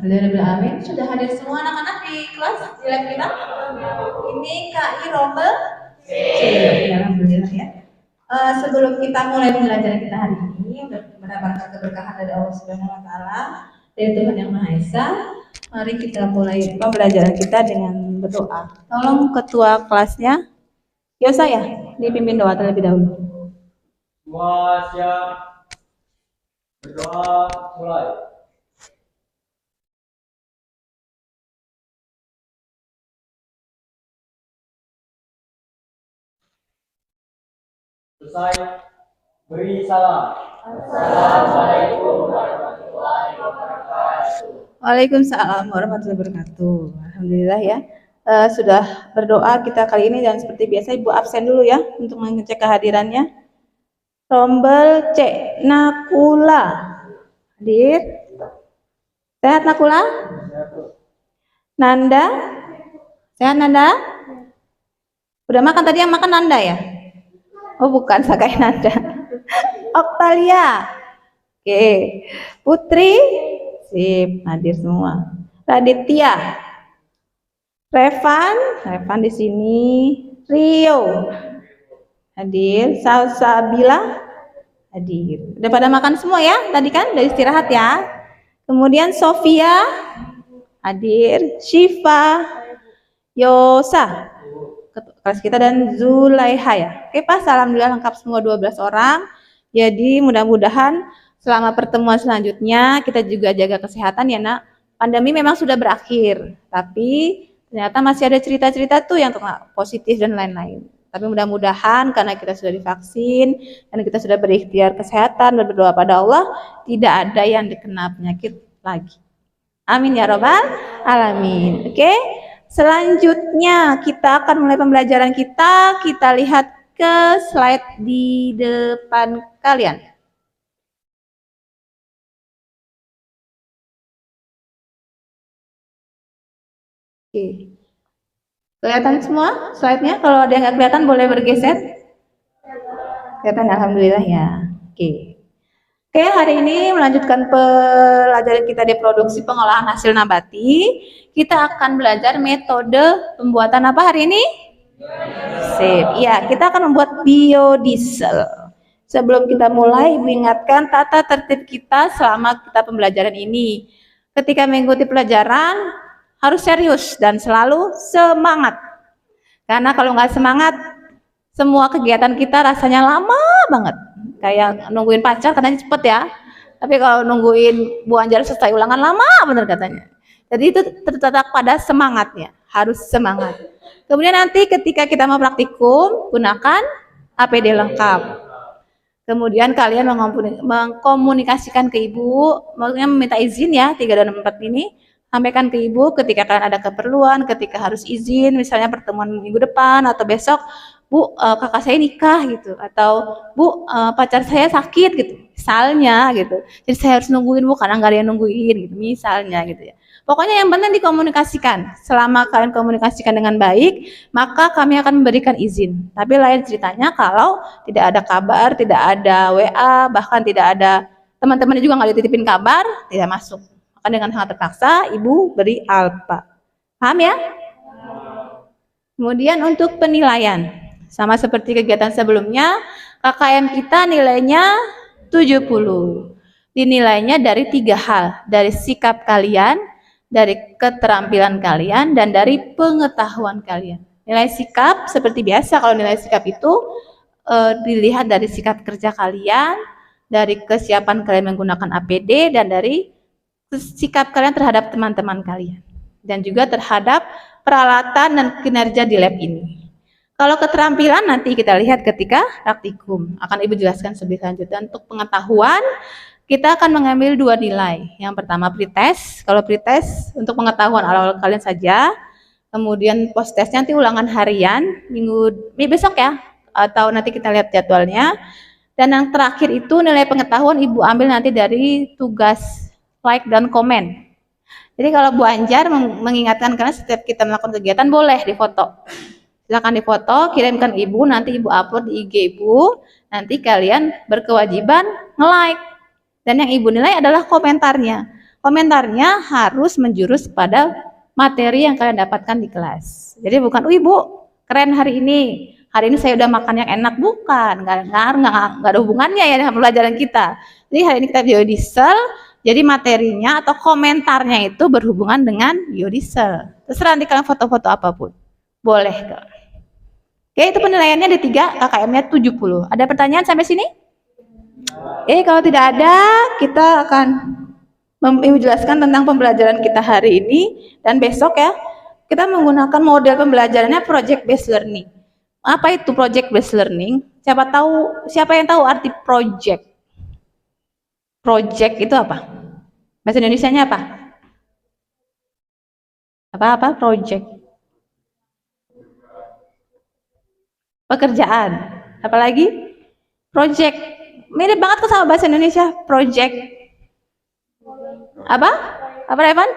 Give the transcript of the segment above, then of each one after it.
Alhamdulillah. Sudah hadir semua anak-anak di kelas di lab kita? Ini KI Rombel C. Ya, Alhamdulillah ya. Sebelum kita mulai pembelajaran kita hari ini, mendapatkan keberkahan dari Allah Subhanahu Wa Taala, dari Tuhan Yang Maha Esa, mari kita mulai pembelajaran kita dengan berdoa. Tolong ketua kelasnya, ya saya dipimpin doa terlebih dahulu. Semua siap, berdoa mulai. Selesai, beri salam. Assalamualaikum warahmatullahi wabarakatuh. Waalaikumsalam warahmatullahi wabarakatuh. Alhamdulillah ya. Sudah berdoa kita kali ini, dan seperti biasa Ibu absen dulu ya untuk mengecek kehadirannya. Rombel C. Nakula hadir. Sehat Nakula? Nanda? Sehat Nanda? Udah makan tadi, yang makan Nanda ya? Oh bukan, Sakai Nanda. Oktalia. Oke. Putri? Sip, hadir semua. Raditya. Revan di sini. Rio hadir. Salsabila hadir. Udah pada makan semua ya? Tadi kan udah istirahat ya. Kemudian Sofia hadir. Syifa, Yosa kelas kita, dan Zulaiha ya. Oke Pak, alhamdulillah lengkap semua 12 orang. Jadi mudah-mudahan selama pertemuan selanjutnya kita juga jaga kesehatan ya Nak. Pandemi memang sudah berakhir, tapi ternyata masih ada cerita-cerita tuh yang positif dan lain-lain. Tapi mudah-mudahan karena kita sudah divaksin dan kita sudah berikhtiar kesehatan dan berdoa pada Allah, tidak ada yang dikena penyakit lagi. Amin ya robbal alamin. Oke, selanjutnya kita akan mulai pembelajaran kita. Kita lihat ke slide di depan kalian. Oke. Kelihatan semua slide-nya? Kalau ada yang nggak kelihatan boleh bergeser. Kelihatan, alhamdulillah ya. Oke, hari ini melanjutkan pelajaran kita di produksi pengolahan hasil nabati. Kita akan belajar metode pembuatan apa hari ini? Sip. Ya, kita akan membuat biodiesel. Sebelum kita mulai, Ibu ingatkan tata tertib kita selama kita pembelajaran ini. Ketika mengikuti pelajaran, harus serius dan selalu semangat. Karena kalau nggak semangat, semua kegiatan kita rasanya lama banget. Kayak nungguin pacar katanya cepet ya. Tapi kalau nungguin Bu Anjar selesai ulangan lama bener katanya. Jadi itu terletak pada semangatnya. Harus semangat. Kemudian nanti ketika kita mau praktikum, gunakan APD lengkap. Kemudian kalian mengkomunikasikan ke Ibu, maksudnya meminta izin ya, 3 dan 4 ini. Sampaikan ke Ibu ketika kalian ada keperluan, ketika harus izin, misalnya pertemuan minggu depan atau besok, Bu, kakak saya nikah gitu, atau Bu, pacar saya sakit gitu, misalnya gitu. Jadi saya harus nungguin Bu karena nggak ada yang nungguin gitu, misalnya gitu ya. Pokoknya yang penting dikomunikasikan. Selama kalian komunikasikan dengan baik, maka kami akan memberikan izin. Tapi lain ceritanya kalau tidak ada kabar, tidak ada WA, bahkan tidak ada teman-temannya juga nggak dititipin kabar, tidak masuk. Maka dengan sangat terpaksa Ibu beri alfa. Paham ya? Kemudian untuk penilaian, sama seperti kegiatan sebelumnya, KKM kita nilainya 70. Dinilainya dari 3 hal, dari sikap kalian, dari keterampilan kalian, dan dari pengetahuan kalian. Nilai sikap seperti biasa, kalau nilai sikap itu dilihat dari sikap kerja kalian, dari kesiapan kalian menggunakan APD, dan dari sikap kalian terhadap teman-teman kalian, dan juga terhadap peralatan dan kinerja di lab ini. Kalau keterampilan nanti kita lihat ketika praktikum, akan Ibu jelaskan lebih lanjut. Dan untuk pengetahuan, kita akan mengambil 2 nilai. Yang pertama pretest. Kalau pretest untuk pengetahuan awal kalian saja. Kemudian post test nanti ulangan harian minggu besok ya, atau nanti kita lihat jadwalnya. Dan yang terakhir itu nilai pengetahuan Ibu ambil nanti dari tugas like dan komen. Jadi kalau Bu Anjar mengingatkan kalian setiap kita melakukan kegiatan boleh difoto. Silakan difoto, kirimkan Ibu, nanti Ibu upload di IG Ibu. Nanti kalian berkewajiban nge-like. Dan yang Ibu nilai adalah komentarnya. Komentarnya harus menjurus pada materi yang kalian dapatkan di kelas. Jadi bukan, Ibu, keren hari ini saya udah makan yang enak, bukan, nggak ada hubungannya ya dengan pelajaran kita. Jadi hari ini kita biodiesel, jadi materinya atau komentarnya itu berhubungan dengan biodiesel. Terserah nanti kalian foto-foto apapun, boleh kok. Oke, itu penilaiannya ada 3, KKM-nya 70. Ada pertanyaan sampai sini? Kalau tidak ada, kita akan menjelaskan tentang pembelajaran kita hari ini, dan besok ya kita menggunakan model pembelajarannya project based learning. Apa itu project based learning? Siapa yang tahu arti project? Project itu apa? Bahasa Indonesianya apa? Apa project? Pekerjaan. Apalagi? Project. Mirip banget tuh sama bahasa Indonesia, project. Apa Evan?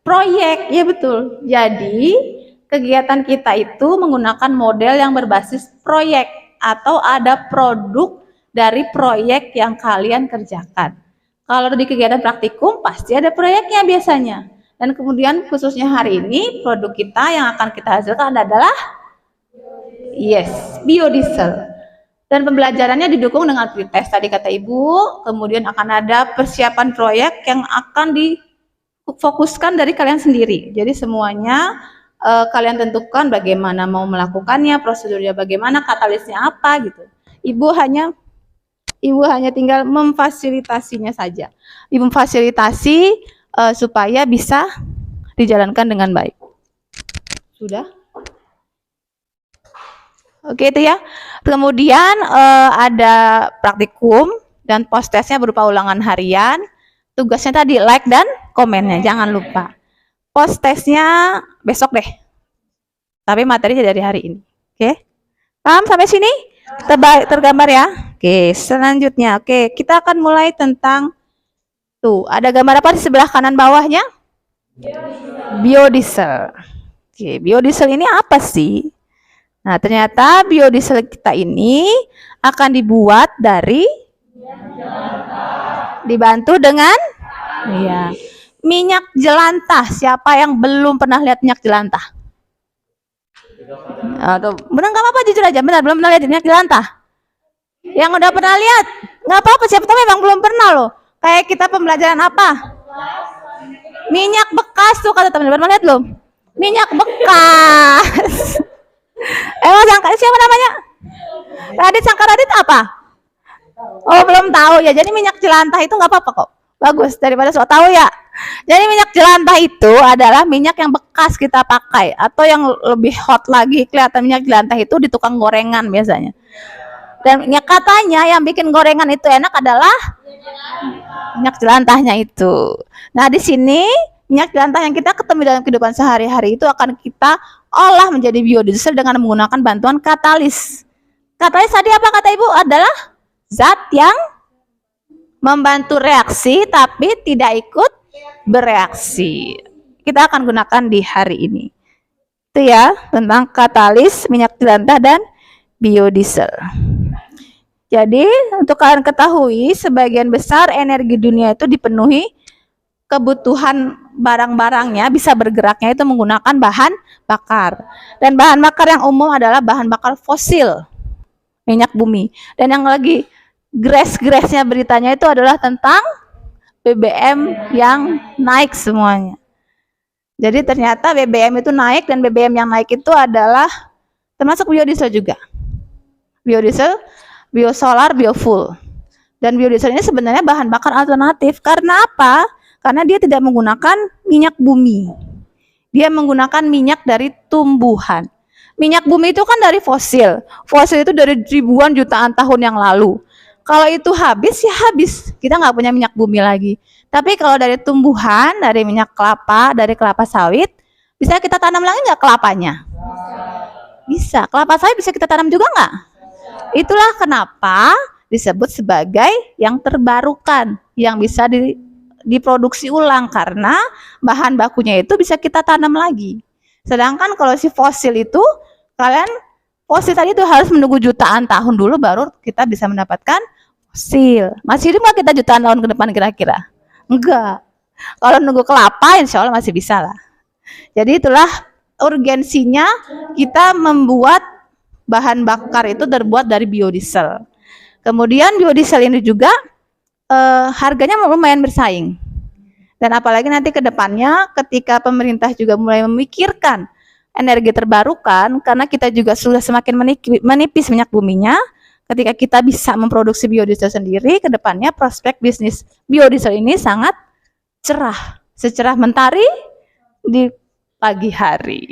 Proyek, ya betul. Jadi kegiatan kita itu menggunakan model yang berbasis proyek atau ada produk dari proyek yang kalian kerjakan. Kalau di kegiatan praktikum pasti ada proyeknya biasanya. Dan kemudian khususnya hari ini produk kita yang akan kita hasilkan adalah biodiesel. Dan pembelajarannya didukung dengan pretest tadi kata Ibu, kemudian akan ada persiapan proyek yang akan difokuskan dari kalian sendiri. Jadi semuanya kalian tentukan bagaimana mau melakukannya, prosedurnya bagaimana, katalisnya apa gitu. Ibu hanya tinggal memfasilitasinya saja. Ibu memfasilitasi supaya bisa dijalankan dengan baik. Sudah? Oke, itu ya. Kemudian ada praktikum dan post testnya berupa ulangan harian. Tugasnya tadi like dan komennya, jangan lupa. Post testnya besok deh. Tapi materinya dari hari ini. Oke. Paham sampai sini? Tergambar ya? Oke, selanjutnya. Oke, kita akan mulai tentang ada gambar apa di sebelah kanan bawahnya? Biodiesel. Oke, biodiesel ini apa sih? Nah, ternyata biodiesel kita ini akan dibuat dari dibantu dengan minyak jelantah. Siapa yang belum pernah lihat minyak jelantah? Benar, nggak apa-apa, jujur aja. Benar, belum pernah lihat minyak jelantah? Yang udah pernah lihat? Nggak apa-apa, siapa tahu memang belum pernah loh. Kayak kita pembelajaran apa? Minyak bekas tuh, kata teman-teman, pernah lihat belum? Minyak bekas. Emang siapa namanya? Radit, Sangka Radit apa? Oh, belum tahu ya. Jadi minyak jelantah itu nggak apa-apa kok. Bagus, daripada sok tahu ya. Jadi minyak jelantah itu adalah minyak yang bekas kita pakai, atau yang lebih hot lagi kelihatan minyak jelantah itu di tukang gorengan biasanya. Dan katanya yang bikin gorengan itu enak adalah minyak jelantahnya itu. Nah, di sini minyak jelantah yang kita ketemu dalam kehidupan sehari-hari itu akan kita olah menjadi biodiesel dengan menggunakan bantuan katalis. Katalis tadi apa kata Ibu? Adalah zat yang membantu reaksi tapi tidak ikut bereaksi. Kita akan gunakan di hari ini. Itu ya, tentang katalis, minyak jelantah, dan biodiesel. Jadi, untuk kalian ketahui, sebagian besar energi dunia itu dipenuhi kebutuhan barang-barangnya, bisa bergeraknya itu menggunakan bahan bakar. Dan bahan bakar yang umum adalah bahan bakar fosil, minyak bumi. Dan yang lagi gres-gresnya beritanya itu adalah tentang BBM yang naik semuanya. Jadi ternyata BBM itu naik, dan BBM yang naik itu adalah termasuk biodiesel juga. Biodiesel, biosolar, biofuel. Dan biodiesel ini sebenarnya bahan bakar alternatif. Karena apa? Karena dia tidak menggunakan minyak bumi. Dia menggunakan minyak dari tumbuhan. Minyak bumi itu kan dari fosil. Fosil itu dari ribuan jutaan tahun yang lalu. Kalau itu habis, ya habis. Kita nggak punya minyak bumi lagi. Tapi kalau dari tumbuhan, dari minyak kelapa, dari kelapa sawit, bisa kita tanam lagi nggak kelapanya? Bisa. Kelapa sawit bisa kita tanam juga nggak? Itulah kenapa disebut sebagai yang terbarukan, yang bisa diproduksi ulang, karena bahan bakunya itu bisa kita tanam lagi. Sedangkan kalau si fosil itu, fosil tadi itu harus menunggu jutaan tahun dulu baru kita bisa mendapatkan fosil. Masih hidup nggak kita jutaan tahun ke depan kira-kira? Enggak. Kalau nunggu kelapa, insya Allah masih bisa lah. Jadi itulah urgensinya kita membuat bahan bakar itu terbuat dari biodiesel. Kemudian biodiesel ini juga harganya lumayan bersaing. Dan apalagi nanti ke depannya ketika pemerintah juga mulai memikirkan energi terbarukan, karena kita juga sudah semakin menipis minyak buminya, ketika kita bisa memproduksi biodiesel sendiri, ke depannya prospek bisnis biodiesel ini sangat cerah, secerah mentari di pagi hari.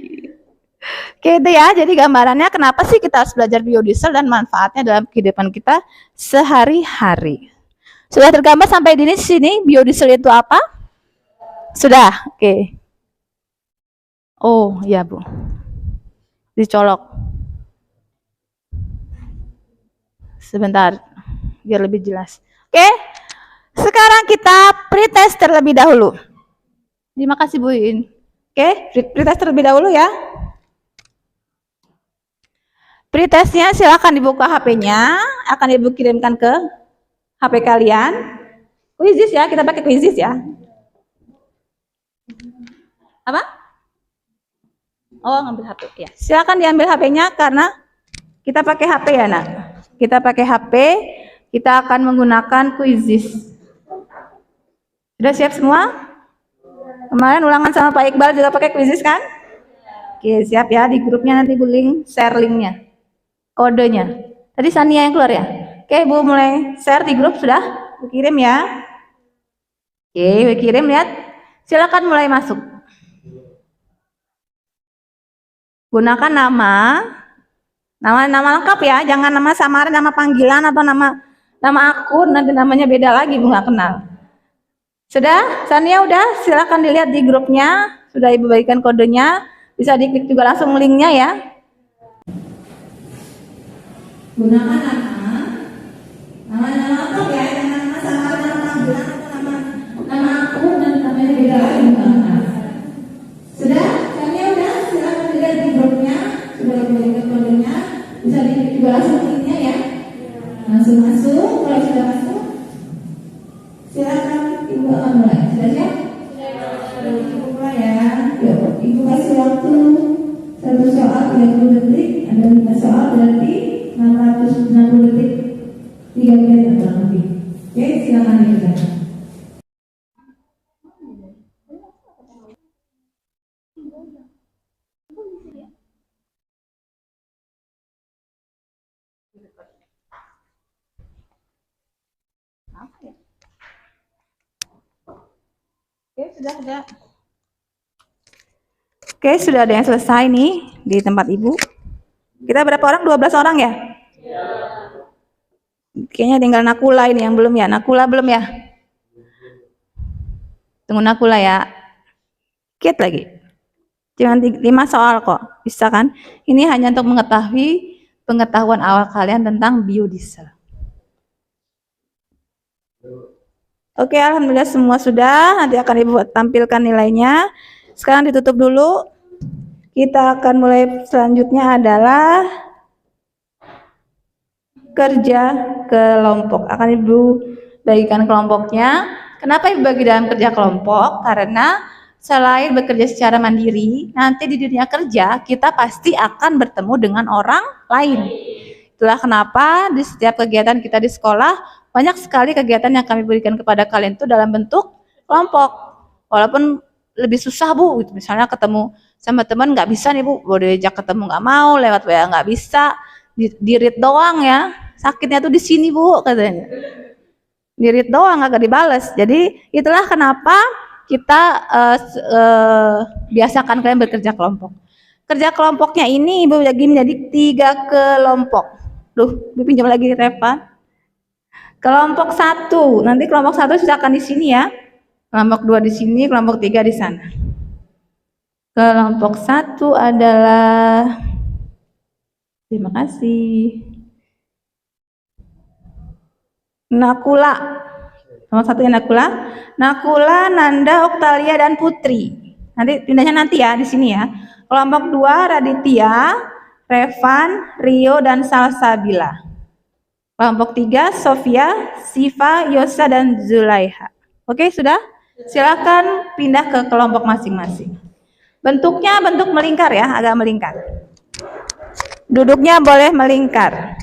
Oke itu ya, jadi gambarannya kenapa sih kita harus belajar biodiesel dan manfaatnya dalam kehidupan kita sehari-hari. Sudah tergambar sampai di sini biodiesel itu apa? Sudah, oke. Oh iya Bu, dicolok. Sebentar, biar lebih jelas. Oke, sekarang kita pretest terlebih dahulu. Terima kasih Bu In. Oke, pretest terlebih dahulu ya. Pretestnya silakan dibuka HP-nya, akan Ibu kirimkan ke HP kalian. Quizzes ya, kita pakai quizzes ya. Apa? Oh, ngambil HP ya. Silakan diambil HP-nya karena kita pakai HP ya, Nak. Kita pakai HP, kita akan menggunakan quizzes. Sudah siap semua? Kemarin ulangan sama Pak Iqbal juga pakai quizzes kan? Oke, siap ya. Di grupnya nanti Bu link, share linknya, kodenya. Tadi Sania yang keluar ya? Oke, Bu mulai share di grup sudah? Bu kirim ya. Oke, Bu kirim, lihat. Silakan mulai masuk. Gunakan nama lengkap ya, jangan nama samaran, nama panggilan atau nama akun, nanti namanya beda lagi Bu nggak kenal. Sudah? Sania udah? Silakan dilihat di grupnya, sudah Ibu bagikan kodenya, bisa diklik juga langsung linknya ya. Gunakan nama lengkap ya, jangan nama samaran, nama panggilan atau nama akun, nanti namanya beda lagi Bu nggak kenal. Sudah? Sania udah? Silakan dilihat di grupnya, sudah Ibu bagikan kodenya, bisa diklik juga langsung linknya ya. Langsung masuk, kalau sudah masuk silakan Ibu akan mulai. Sudah siap? Ibu mulai ya. Yuk, Ibu kasih waktu 1 soal 30 detik, ada 5 soal berarti 660 detik, 3 menit atau lebih. Oke, silakan dikerjakan. Oke, sudah ada yang selesai nih di tempat Ibu. Kita berapa orang? 12 orang ya? Iya. Kayaknya tinggal Nakula ini yang belum ya. Nakula belum ya? Tunggu Nakula ya. Dikit lagi. Cuma 5 soal kok. Bisa kan? Ini hanya untuk mengetahui pengetahuan awal kalian tentang biodiesel. Oke, alhamdulillah semua sudah. Nanti akan Ibu tampilkan nilainya. Sekarang ditutup dulu. Kita akan mulai selanjutnya adalah kerja kelompok. Akan Ibu bagikan kelompoknya. Kenapa Ibu bagi dalam kerja kelompok? Karena selain bekerja secara mandiri, nanti di dunia kerja kita pasti akan bertemu dengan orang lain. Itulah kenapa di setiap kegiatan kita di sekolah, banyak sekali kegiatan yang kami berikan kepada kalian itu dalam bentuk kelompok. Walaupun lebih susah Bu, misalnya ketemu sama teman nggak bisa nih Bu, boleh diajak ketemu nggak mau, lewat WA nggak bisa, di read doang ya, sakitnya tuh di sini Bu katanya, di read doang agak dibales. Jadi itulah kenapa kita biasakan kalian bekerja kelompok. Kerja kelompoknya ini Ibu bagi menjadi 3 kelompok. Duh, Ibu pinjam lagi Reva. Kelompok 1, nanti kelompok 1 silakan di sini ya. Kelompok 2 di sini, kelompok 3 di sana. Kelompok 1 adalah, terima kasih, Nakula. Kelompok 1 Nakula. Nakula, Nanda, Oktalia, dan Putri. Nanti pindahnya nanti ya di sini ya. Kelompok 2 Raditya, Revan, Rio, dan Salsabila. Kelompok 3 Sofia, Siva, Yosa, dan Zulaiha. Oke, sudah? Silakan pindah ke kelompok masing-masing. Bentuknya bentuk melingkar ya, agak melingkar. Duduknya boleh melingkar.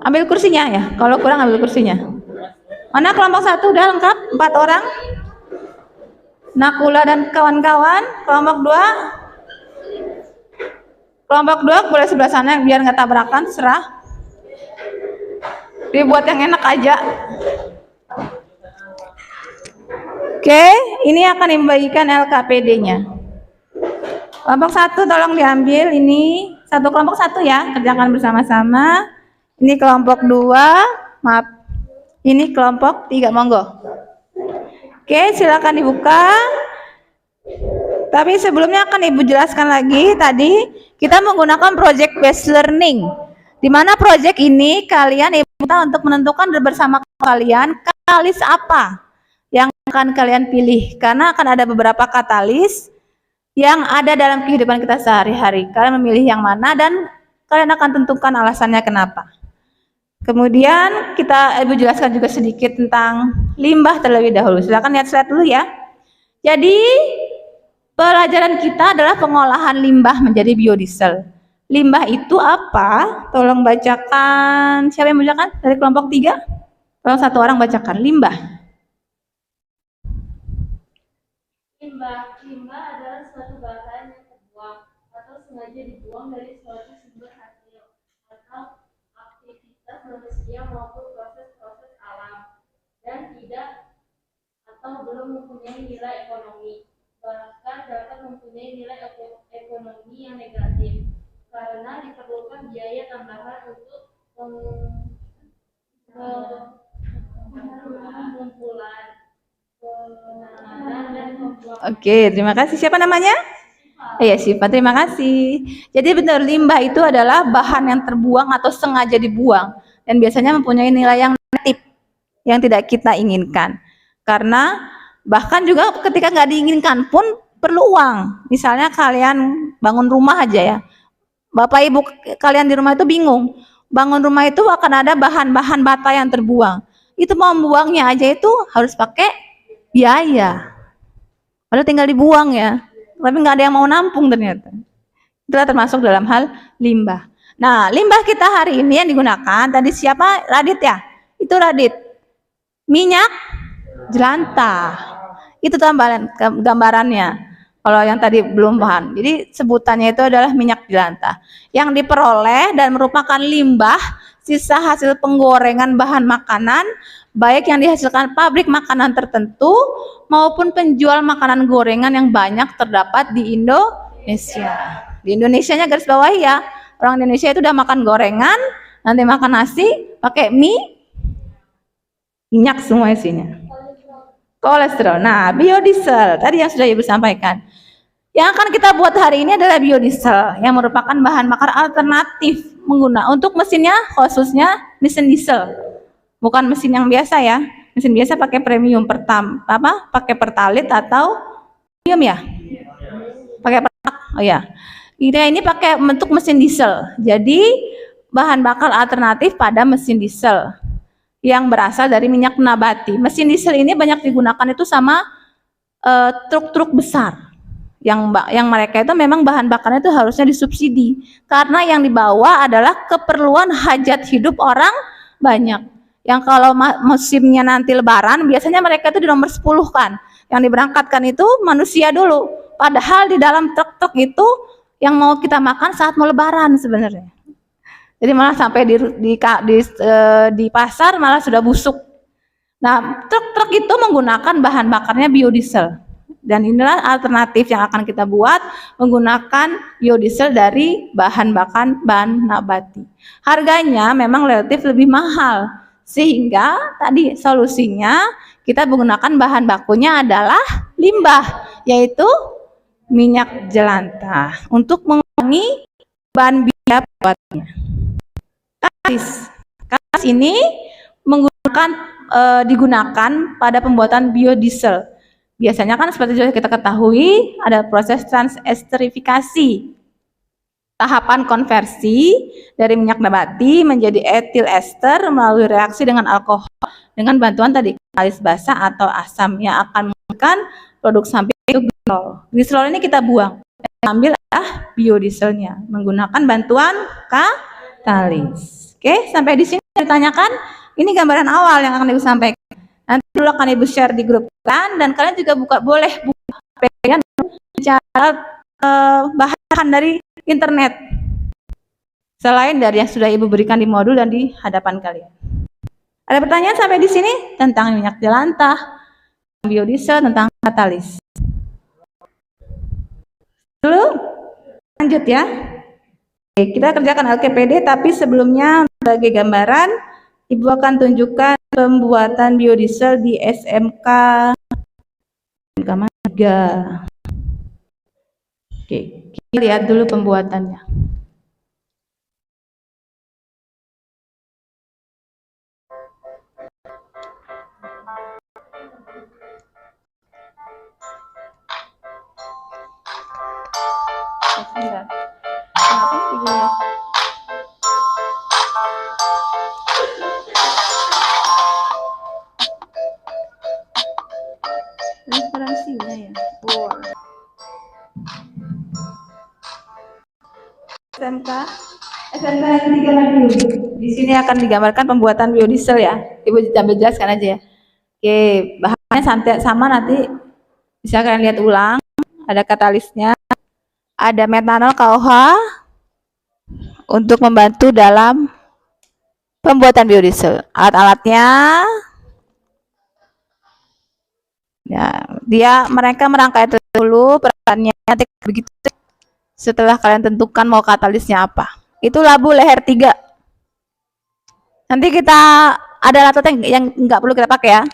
Ambil kursinya ya, kalau kurang ambil kursinya. Mana kelompok 1 udah lengkap? 4 orang? Nakula dan kawan-kawan. Kelompok 2? Kelompok 2 boleh sebelah sana biar nggak tabrakan, serah. Dibuat yang enak aja. Oke, ini akan dibagikan LKPD-nya. Kelompok 1 tolong diambil, ini satu kelompok 1 ya, kerjakan bersama-sama. Ini kelompok 2, maaf. Ini kelompok 3, monggo. Oke, silakan dibuka. Tapi sebelumnya akan Ibu jelaskan lagi, tadi kita menggunakan project based learning. Di mana project ini kalian Ibu minta untuk menentukan bersama kalian katalis apa yang akan kalian pilih. Karena akan ada beberapa katalis yang ada dalam kehidupan kita sehari-hari. Kalian memilih yang mana dan kalian akan tentukan alasannya kenapa. Kemudian Ibu jelaskan juga sedikit tentang limbah terlebih dahulu. Silakan lihat slide dulu ya. Jadi pelajaran kita adalah pengolahan limbah menjadi biodiesel. Limbah itu apa? Tolong bacakan. Siapa yang bacakan? Dari kelompok 3? Tolong satu orang bacakan. Limbah. Limbah adalah suatu bahan yang terbuang atau sengaja dibuang dari suatu sumber hasil atau aktivitas manusia maupun proses-proses alam dan tidak atau belum mempunyai nilai ekonomi, bahkan dapat mempunyai nilai ekonomi yang negatif karena diperlukan biaya tambahan untuk pengumpulan. Oke, terima kasih. Siapa namanya? Iya, Syifa. Terima kasih. Jadi benar, limbah itu adalah bahan yang terbuang atau sengaja dibuang dan biasanya mempunyai nilai yang negatif yang tidak kita inginkan. Karena bahkan juga ketika nggak diinginkan pun perlu uang. Misalnya kalian bangun rumah aja ya. Bapak Ibu kalian di rumah itu bingung. Bangun rumah itu akan ada bahan-bahan bata yang terbuang. Itu mau membuangnya aja itu harus pakai biaya. Padahal tinggal dibuang ya. Tapi nggak ada yang mau nampung ternyata. Itulah termasuk dalam hal limbah. Nah, limbah kita hari ini yang digunakan, tadi siapa? Radit ya? Itu Radit. Minyak jelantah. Itu gambarannya. Kalau yang tadi belum paham. Jadi sebutannya itu adalah minyak jelantah. Yang diperoleh dan merupakan limbah sisa hasil penggorengan bahan makanan, baik yang dihasilkan pabrik makanan tertentu maupun penjual makanan gorengan yang banyak terdapat di Indonesia. Di Indonesianya garis bawahi ya. Orang Indonesia itu udah makan gorengan, nanti makan nasi, pakai mie, minyak semua isinya. Kolesterol. Nah, biodiesel tadi yang sudah Ibu sampaikan. Yang akan kita buat hari ini adalah biodiesel yang merupakan bahan bakar alternatif untuk mesinnya khususnya mesin diesel. Bukan mesin yang biasa ya. Mesin biasa pakai premium pakai pertalite atau premium ya? Pakai oh ya. Ini pakai bentuk mesin diesel. Jadi bahan bakar alternatif pada mesin diesel yang berasal dari minyak nabati. Mesin diesel ini banyak digunakan itu sama truk-truk besar. Yang mereka itu memang bahan bakarnya itu harusnya disubsidi karena yang dibawa adalah keperluan hajat hidup orang banyak. Yang kalau musimnya nanti lebaran biasanya mereka itu di nomor 10 kan. Yang diberangkatkan itu manusia dulu. Padahal di dalam truk-truk itu yang mau kita makan saat mau lebaran sebenarnya. Jadi malah sampai di pasar malah sudah busuk. Nah, truk-truk itu menggunakan bahan bakarnya biodiesel. Dan inilah alternatif yang akan kita buat menggunakan biodiesel dari bahan nabati. Harganya memang relatif lebih mahal. Sehingga tadi solusinya kita menggunakan bahan bakunya adalah limbah, yaitu minyak jelantah untuk mengurangi bahan biaya buatnya. Kalis ini digunakan pada pembuatan biodiesel Biasanya kan seperti sudah kita ketahui, ada proses transesterifikasi. Tahapan konversi dari minyak nabati menjadi etil ester melalui reaksi dengan alkohol dengan bantuan tadi katalis basa atau asam yang akan menghasilkan produk samping itu glisrol. Glisrol ini kita buang. Yang ambil adalah biodieselnya menggunakan bantuan katalis. Oke, sampai di sini ditanyakan. Ini gambaran awal yang akan Ibu sampaikan. Nanti dulu akan Ibu share di grup kan, dan kalian juga boleh buka HP-nya cara bahan dari internet selain dari yang sudah Ibu berikan di modul dan di hadapan kalian. Ada pertanyaan sampai di sini tentang minyak jelantah, biodiesel, tentang katalis? Dulu lanjut ya. Oke, kita kerjakan LKPD, tapi sebelumnya sebagai gambaran Ibu akan tunjukkan pembuatan biodiesel di SMK 3. Oke, kita lihat dulu pembuatannya. Sebentar. Kenapa videonya? Referensinya ya. Oh. SMK yang 3 lagi. Di sini akan digambarkan pembuatan biodiesel ya. Ibu sambil jelaskan aja ya. Oke, bahannya santai sama, nanti bisa kalian lihat ulang. Ada katalisnya, ada metanol KOH untuk membantu dalam pembuatan biodiesel. Alat-alatnya ya, mereka merangkai dulu perawatannya, nanti begitu setelah kalian tentukan mau katalisnya apa. Itu labu leher 3. Nanti kita ada alat yang nggak perlu kita pakai ya,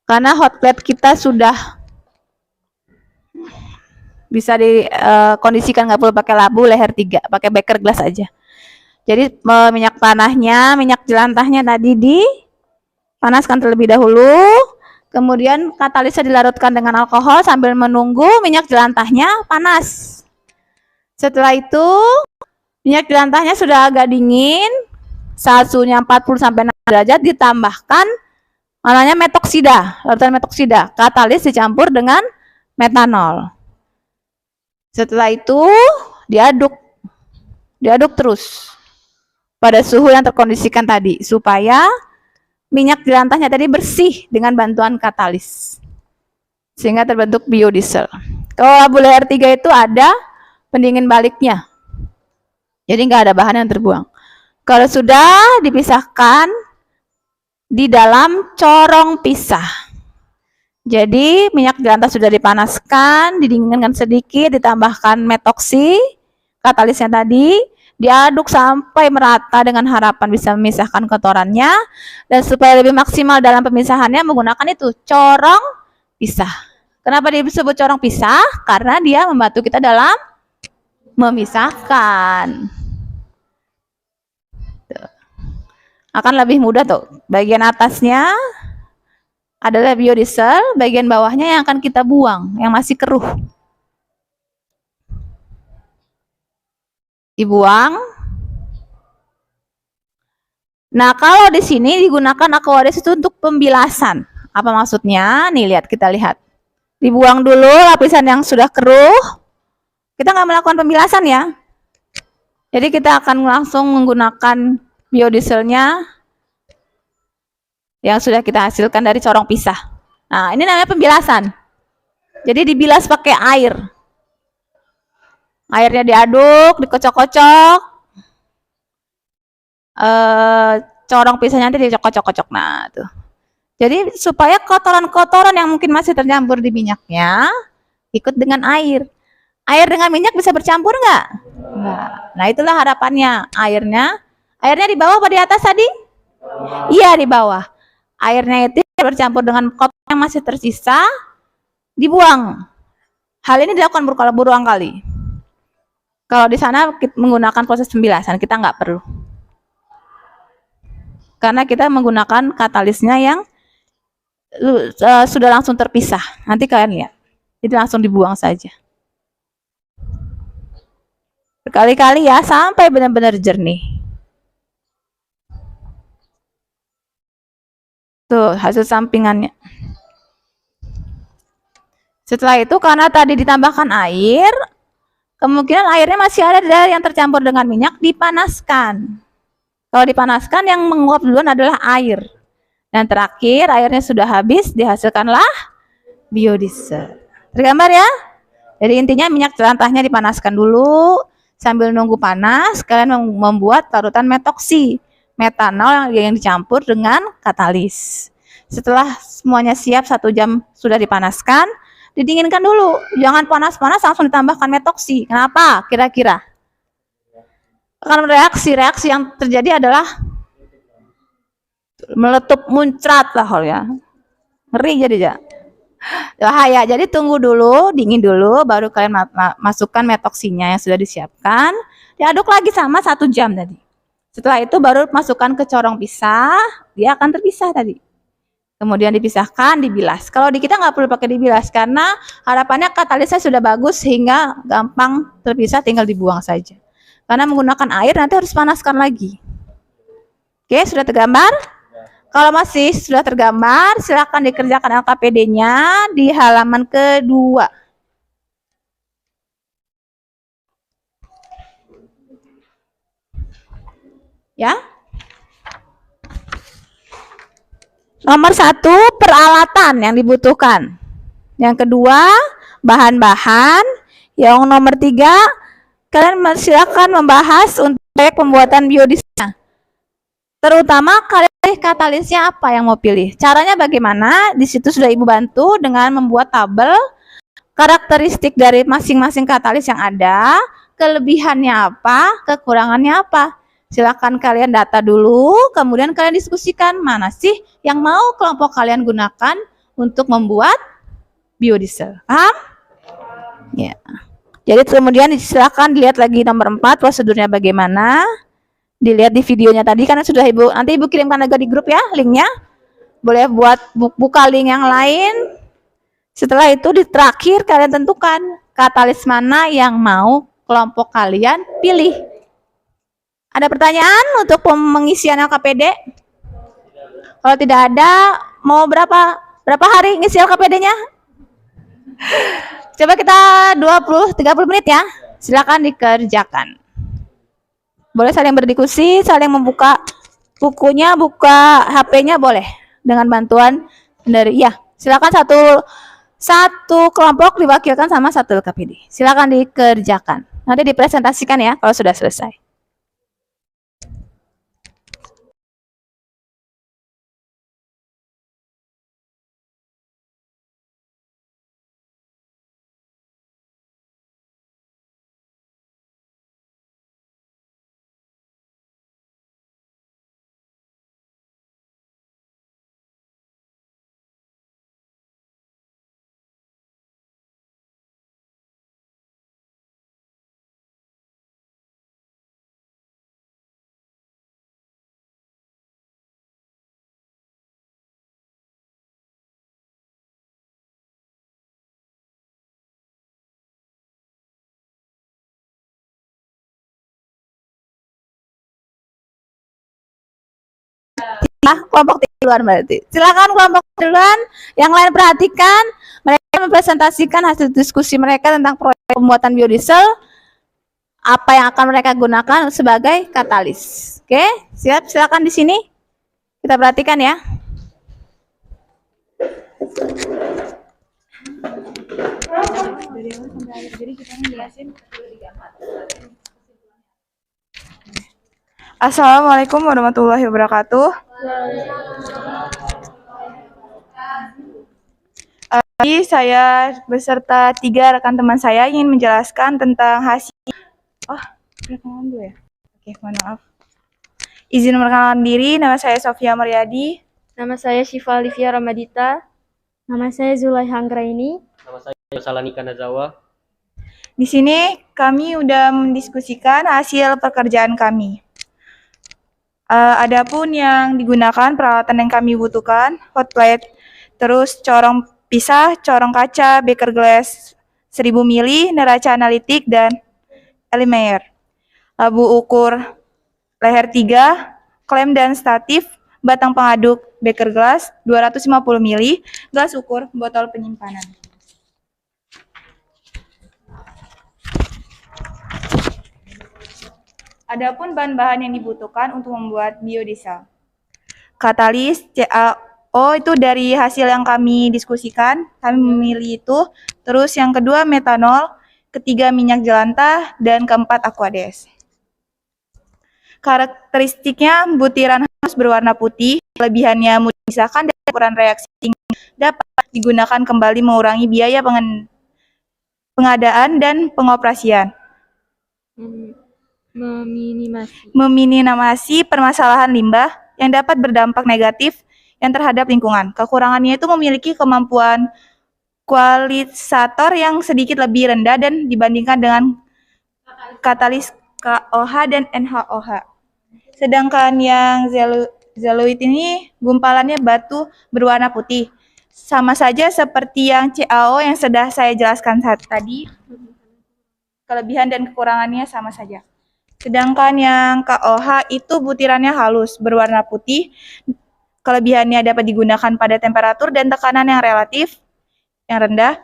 karena hot plate kita sudah bisa dikondisikan, nggak perlu pakai labu leher 3, pakai beker glass aja. Jadi minyak tanahnya, minyak jelantahnya tadi dipanaskan terlebih dahulu, kemudian katalisnya dilarutkan dengan alkohol sambil menunggu minyak jelantahnya panas. Setelah itu minyak jelantahnya sudah agak dingin, suhunya 40-60 derajat, ditambahkan namanya metoksida, larutan metoksida, katalis dicampur dengan metanol. Setelah itu diaduk terus pada suhu yang terkondisikan tadi supaya minyak jelantahnya tadi bersih dengan bantuan katalis sehingga terbentuk biodiesel. Kalau labu leher 3 itu ada pendingin baliknya, jadi nggak ada bahan yang terbuang. Kalau sudah dipisahkan di dalam corong pisah, jadi minyak jelantah sudah dipanaskan, didinginkan sedikit, ditambahkan metoksi, katalisnya tadi, diaduk sampai merata dengan harapan bisa memisahkan kotorannya, dan supaya lebih maksimal dalam pemisahannya menggunakan itu corong pisah. Kenapa disebut corong pisah? Karena dia membantu kita dalam memisahkan. Akan lebih mudah tuh. Bagian atasnya adalah biodiesel, bagian bawahnya yang akan kita buang, yang masih keruh. Dibuang. Nah, kalau di sini digunakan Aquarius itu untuk pembilasan. Apa maksudnya? Nih, kita lihat. Dibuang dulu lapisan yang sudah keruh. Kita nggak melakukan pembilasan ya. Jadi kita akan langsung menggunakan biodieselnya yang sudah kita hasilkan dari corong pisah. Nah, ini namanya pembilasan. Jadi dibilas pakai air. Airnya diaduk, dikocok-kocok. Corong pisahnya nanti dicocok-cocok. Nah, tuh. Jadi supaya kotoran-kotoran yang mungkin masih tercampur di minyaknya ikut dengan air. Air dengan minyak bisa bercampur nggak? Nggak. Nah, itulah harapannya. Airnya di bawah apa di atas tadi? Iya, di bawah. Airnya itu bercampur dengan kotoran yang masih tersisa, dibuang. Hal ini dilakukan berulang kali. Kalau di sana kita menggunakan proses pembilasan, kita nggak perlu. Karena kita menggunakan katalisnya yang sudah langsung terpisah. Nanti kalian lihat. Jadi langsung dibuang saja. Berkali-kali ya sampai benar-benar jernih. Tuh hasil sampingannya. Setelah itu karena tadi ditambahkan air, kemungkinan airnya masih ada yang tercampur dengan minyak, dipanaskan. Kalau dipanaskan yang menguap duluan adalah air. Dan terakhir airnya sudah habis, dihasilkanlah biodiesel. Tergambar ya? Jadi intinya minyak jelantahnya dipanaskan dulu, sambil nunggu panas, kalian membuat larutan metoksi, metanol yang dicampur dengan katalis. Setelah semuanya siap 1 jam sudah dipanaskan, didinginkan dulu. Jangan panas-panas langsung ditambahkan metoksi. Kenapa? Kira-kira? Karena reaksi yang terjadi adalah meletup muncrat lah ya. Ngeri jadi ya. Bahaya. Jadi tunggu dulu, dingin dulu, baru kalian masukkan metoksinya yang sudah disiapkan. Diaduk lagi sama 1 jam tadi. Setelah itu baru masukkan ke corong pisah, dia akan terpisah tadi. Kemudian dipisahkan, dibilas. Kalau di kita nggak perlu pakai dibilas karena harapannya katalisnya sudah bagus sehingga gampang terpisah, tinggal dibuang saja. Karena menggunakan air nanti harus panaskan lagi. Oke, sudah tergambar? Kalau masih sudah tergambar, silakan dikerjakan LKPD-nya di halaman kedua. Ya. Nomor 1, peralatan yang dibutuhkan. Yang kedua, bahan-bahan. Yang nomor 3, kalian silakan membahas untuk pembuatan biodiesel. Terutama kalian katalisnya apa yang mau pilih. Caranya bagaimana? Di situ sudah Ibu bantu dengan membuat tabel karakteristik dari masing-masing katalis yang ada, kelebihannya apa, kekurangannya apa. Silakan kalian data dulu, kemudian kalian diskusikan mana sih yang mau kelompok kalian gunakan untuk membuat biodiesel. Paham? Ya. Jadi kemudian silakan dilihat lagi nomor 4 prosedurnya bagaimana. Dilihat di videonya tadi karena sudah Ibu, nanti Ibu kirimkan juga di grup ya linknya. Boleh buat buka link yang lain. Setelah itu di terakhir kalian tentukan katalis mana yang mau kelompok kalian pilih. Ada pertanyaan untuk pengisian LKPD? Kalau tidak ada, mau berapa hari ngisi LKPD-nya? Coba kita 20-30 menit ya. Silakan dikerjakan. Boleh saling berdiskusi, saling membuka bukunya, buka HP-nya boleh dengan bantuan dari silakan satu kelompok diwakilkan sama 1 LKPD. Silakan dikerjakan. Nanti dipresentasikan ya kalau sudah selesai. Kelompok duluan berarti. Silakan kelompok duluan. Yang lain perhatikan, mereka mempresentasikan hasil diskusi mereka tentang proyek pembuatan biodiesel, apa yang akan mereka gunakan sebagai katalis. Oke, siap. Silakan di sini. Kita perhatikan ya. Assalamualaikum warahmatullahi wabarakatuh. Saya beserta 3 rekan teman saya ingin menjelaskan tentang hasil. Perkenalan dulu ya. Oke, mohon maaf. Izin memperkenalkan diri, nama saya Sofia Mariadi. Nama saya Syifa Olivia Ramadita. Nama saya Zulaiha Anggraini. Nama saya Salani Kanazawa. Di sini kami udah mendiskusikan hasil pekerjaan kami. Adapun yang digunakan peralatan yang kami butuhkan, hot plate terus corong pisah, corong kaca, beker glass 1000 mili, neraca analitik, dan Elimeyer. Labu ukur leher 3, klem dan statif, batang pengaduk beker glass 250 mili, gelas ukur, botol penyimpanan. Adapun bahan-bahan yang dibutuhkan untuk membuat biodiesel. Katalis CaO itu dari hasil yang kami diskusikan, kami memilih itu. Terus yang kedua metanol, ketiga minyak jelantah, dan keempat aquades. Karakteristiknya butiran halus berwarna putih, kelebihannya mudah dipisahkan dan ukuran reaksi tinggi, dapat digunakan kembali mengurangi biaya pengadaan dan pengoperasian. Meminimasi permasalahan limbah yang dapat berdampak negatif yang terhadap lingkungan. Kekurangannya itu memiliki kemampuan kualisator yang sedikit lebih rendah dan dibandingkan dengan katalis KOH dan NaOH. Sedangkan yang zeolite ini gumpalannya batu berwarna putih. Sama saja seperti yang CaO yang sudah saya jelaskan tadi. Kelebihan dan kekurangannya sama saja. Sedangkan yang KOH itu butirannya halus, berwarna putih. Kelebihannya dapat digunakan pada temperatur dan tekanan yang relatif, yang rendah.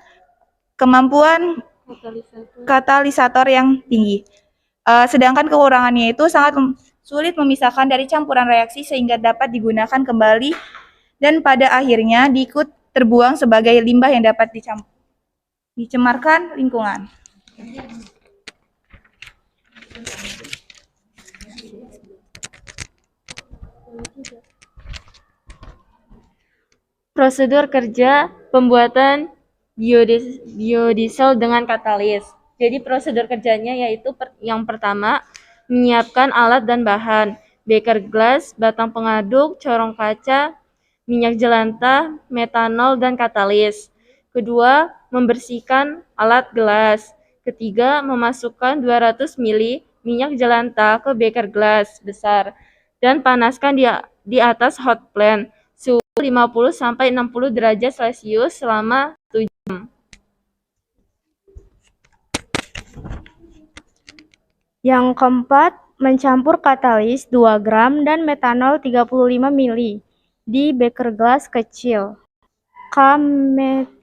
Kemampuan katalisator yang tinggi. Sedangkan kekurangannya itu sangat sulit memisahkan dari campuran reaksi sehingga dapat digunakan kembali dan pada akhirnya diikut terbuang sebagai limbah yang dapat dicemarkan lingkungan. Prosedur kerja pembuatan biodiesel dengan katalis. Jadi prosedur kerjanya yaitu yang pertama, menyiapkan alat dan bahan, beker glass, batang pengaduk, corong kaca, minyak jelantah, metanol, dan katalis. Kedua, membersihkan alat gelas. Ketiga, memasukkan 200 ml minyak jelantah ke beker glass besar dan panaskan di atas hot plate suhu 50-60 derajat Celcius selama 7 jam. Yang keempat, mencampur katalis 2 gram dan metanol 35 ml di beker gelas kecil. K-metoksi.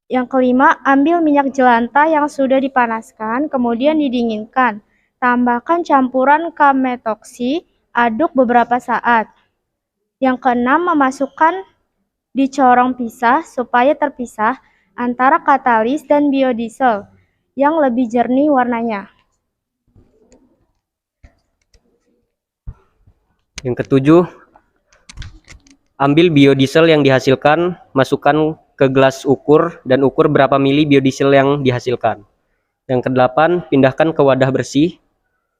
Yang kelima, ambil minyak jelantah yang sudah dipanaskan, kemudian didinginkan. Tambahkan campuran K-metoksi, aduk beberapa saat. Yang keenam, memasukkan di corong pisah supaya terpisah antara katalis dan biodiesel yang lebih jernih warnanya. Yang ketujuh, ambil biodiesel yang dihasilkan, masukkan ke gelas ukur dan ukur berapa mili biodiesel yang dihasilkan. Yang kedelapan, pindahkan ke wadah bersih.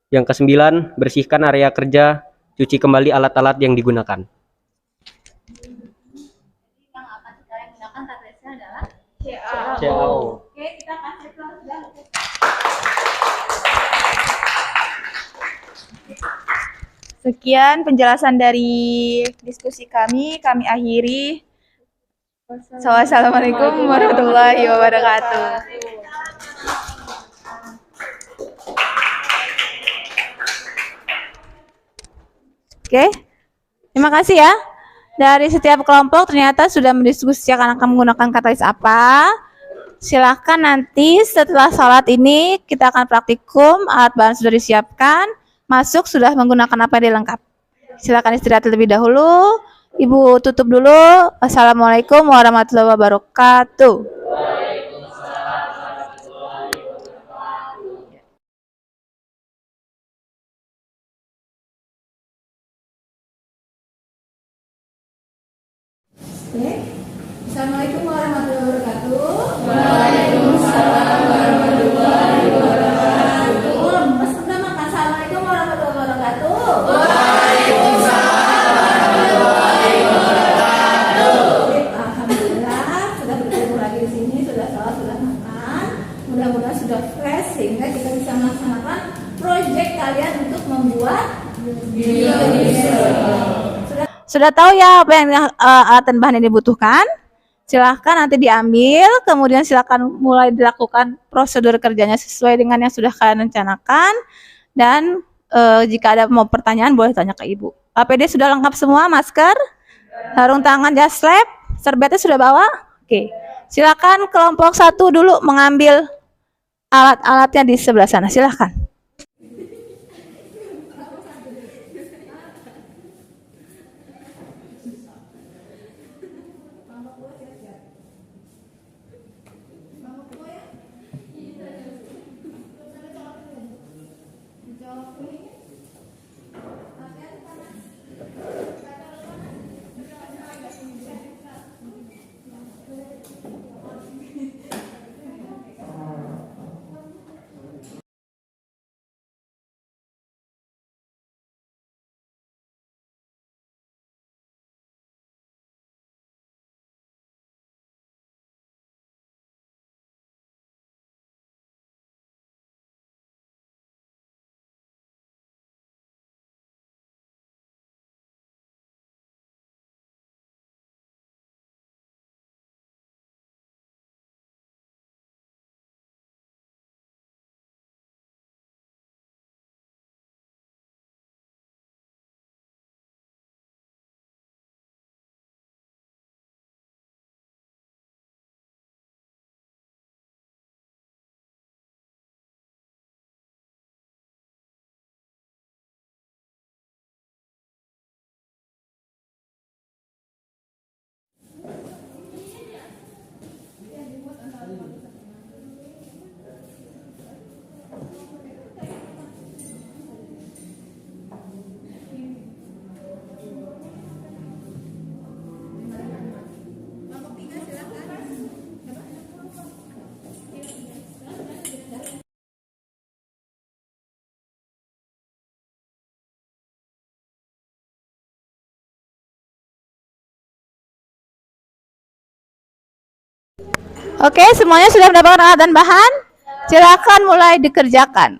Yang kesembilan, bersihkan area kerja, cuci kembali alat-alat yang digunakan. Yang akan kita gunakan katalisnya adalah CaO. Oke, kita kasih kelas dan Sekian penjelasan dari diskusi kami akhiri. Wassalamualaikum warahmatullahi wabarakatuh. Oke, terima kasih ya. Dari setiap kelompok ternyata sudah mendiskusikan akan menggunakan katalis apa. Silahkan nanti setelah sholat ini kita akan praktikum, alat bahan sudah disiapkan, masuk sudah menggunakan apa yang dilengkap. Silahkan istirahat terlebih dahulu. Ibu tutup dulu. Wassalamualaikum warahmatullahi wabarakatuh. Assalamualaikum warahmatullahi wabarakatuh. Waalaikumsalam warahmatullahi wabarakatuh. Mas pertama kan assalamualaikum warahmatullahi wabarakatuh. Waalaikumsalam warahmatullahi wabarakatuh. Alhamdulillah sudah bertemu lagi di sini, sudah sholat, sudah makan. Mudah-mudahan sudah fresh sehingga kita bisa melaksanakan proyek kalian untuk membuat biodiesel. Sudah tahu ya apa yang alat dan bahan yang dibutuhkan? Silahkan nanti diambil, kemudian silahkan mulai dilakukan prosedur kerjanya sesuai dengan yang sudah kalian rencanakan. Dan jika ada mau pertanyaan boleh tanya ke Ibu. APD sudah lengkap semua, masker, sarung tangan, jas lab, serbetnya sudah bawa? Oke. Silakan kelompok 1 dulu mengambil alat-alatnya di sebelah sana. Silakan. Oke, semuanya sudah mendapatkan alat dan bahan? Silakan mulai dikerjakan.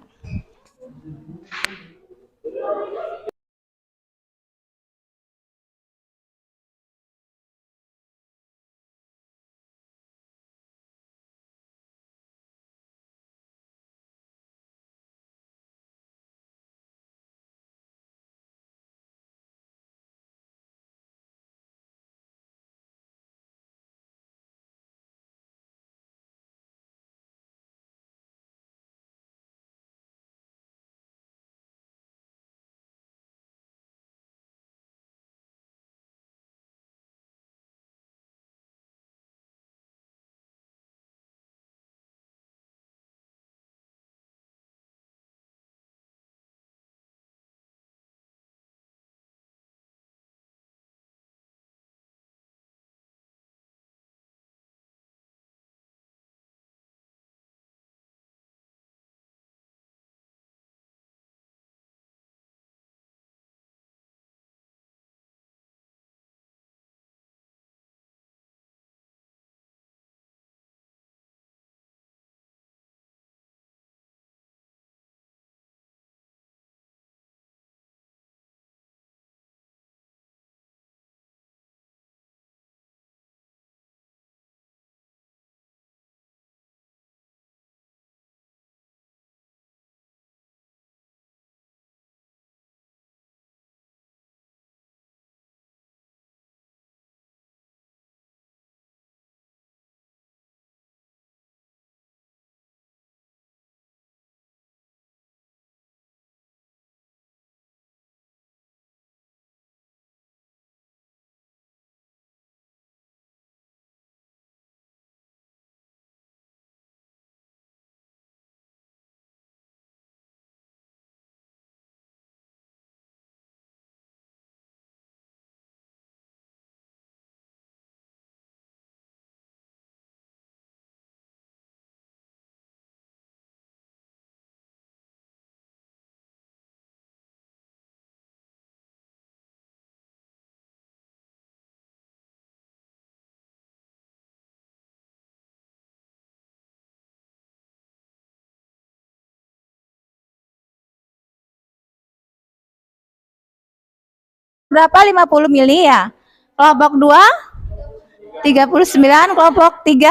berapa? 50 mili ya. Kelompok 2 39, kelompok 3.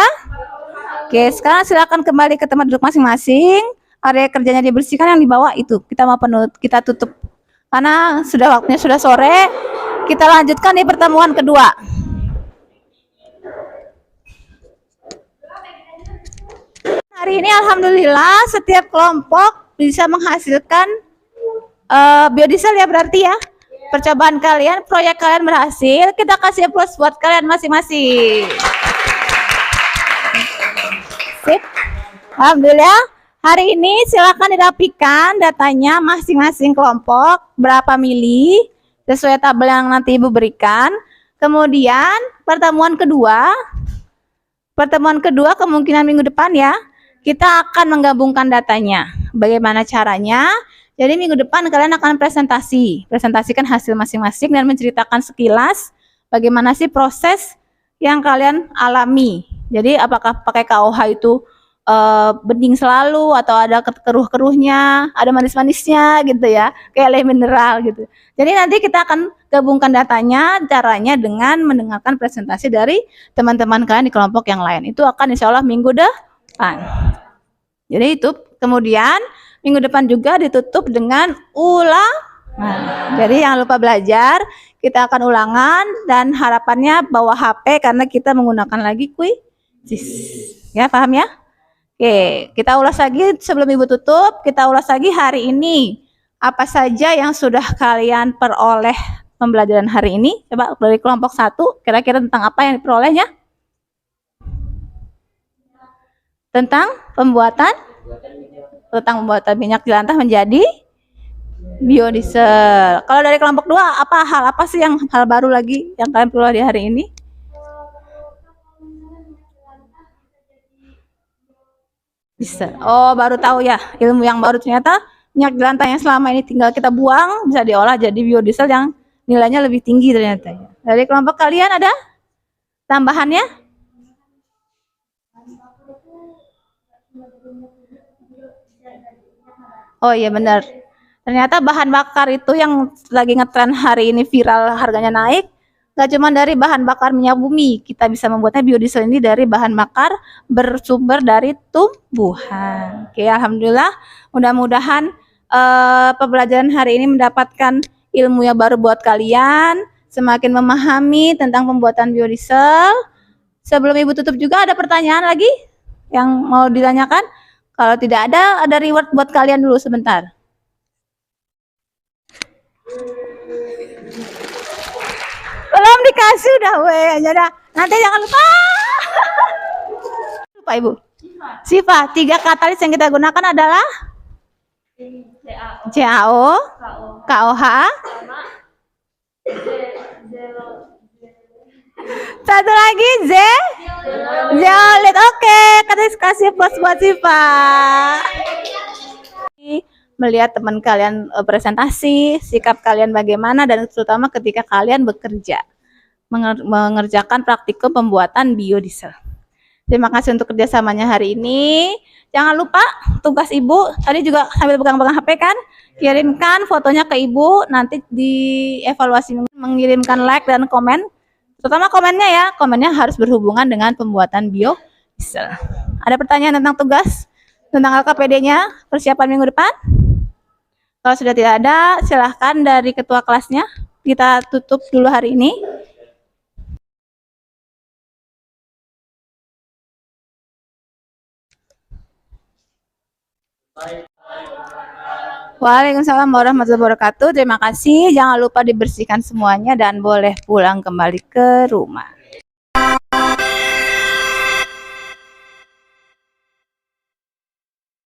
Oke, sekarang silakan kembali ke tempat duduk masing-masing. Area kerjanya dibersihkan, yang di bawah itu kita tutup. Karena waktunya sudah sore. Kita lanjutkan di pertemuan kedua. Hari ini alhamdulillah setiap kelompok bisa menghasilkan biodiesel ya, berarti ya. Percobaan kalian, proyek kalian berhasil. Kita kasih plus buat kalian masing-masing. Sip. Alhamdulillah. Hari ini silakan dirapikan datanya masing-masing kelompok berapa mili sesuai tabel yang nanti Ibu berikan. Kemudian pertemuan kedua kemungkinan minggu depan ya. Kita akan menggabungkan datanya. Bagaimana caranya? Jadi minggu depan kalian akan presentasikan hasil masing-masing dan menceritakan sekilas bagaimana sih proses yang kalian alami. Jadi apakah pakai KOH itu bening selalu atau ada keruh-keruhnya, ada manis-manisnya gitu ya, kayak le mineral gitu. Jadi nanti kita akan gabungkan datanya, caranya dengan mendengarkan presentasi dari teman-teman kalian di kelompok yang lain. Itu akan insya Allah minggu depan. Jadi itu kemudian minggu depan juga ditutup dengan ulangan. Jadi jangan lupa belajar, kita akan ulangan dan harapannya bawa HP karena kita menggunakan lagi kuisis. Ya, paham ya? Oke, kita ulas lagi sebelum Ibu tutup, kita ulas lagi hari ini. Apa saja yang sudah kalian peroleh pembelajaran hari ini? Coba dari kelompok 1, kira-kira tentang apa yang diperolehnya? Tentang pembuatan minyak jelantah menjadi biodiesel. Kalau dari kelompok 2, apa sih yang hal baru lagi yang kalian peroleh di hari ini? Bisa. Oh, baru tahu ya, ilmu yang baru, ternyata minyak jelantah yang selama ini tinggal kita buang bisa diolah jadi biodiesel yang nilainya lebih tinggi ternyata ya. Dari kelompok kalian ada tambahannya? Oh iya benar. Ternyata bahan bakar itu yang lagi ngetren hari ini, viral, harganya naik. Gak cuma dari bahan bakar minyak bumi, kita bisa membuatnya biodiesel ini dari bahan bakar bersumber dari tumbuhan. Oke, alhamdulillah. Mudah-mudahan pembelajaran hari ini mendapatkan ilmu yang baru buat kalian, semakin memahami tentang pembuatan biodiesel. Sebelum Ibu tutup juga ada pertanyaan lagi yang mau ditanyakan? Kalau tidak ada reward buat kalian dulu sebentar. Belum dikasih udah dah. Nanti jangan lupa. Lupa Ibu. Sifa, 3 katalis yang kita gunakan adalah CaO, KOH, satu lagi zeolit. Oke, kasih plus buat Sifa. Melihat teman kalian presentasi, sikap kalian bagaimana, dan terutama ketika kalian bekerja mengerjakan praktikum pembuatan biodiesel. Terima kasih untuk kerjasamanya hari ini. Jangan lupa tugas Ibu tadi juga sambil pegang-pegang HP kan, kirimkan fotonya ke Ibu, nanti dievaluasi, mengirimkan like dan komen, terutama komennya ya, komennya harus berhubungan dengan pembuatan biodiesel. Ada pertanyaan tentang tugas, tentang LKPD-nya, persiapan minggu depan? Kalau sudah tidak ada, silahkan dari ketua kelasnya. Kita tutup dulu hari ini. Waalaikumsalam warahmatullahi wabarakatuh. Terima kasih. Jangan lupa dibersihkan semuanya dan boleh pulang kembali ke rumah.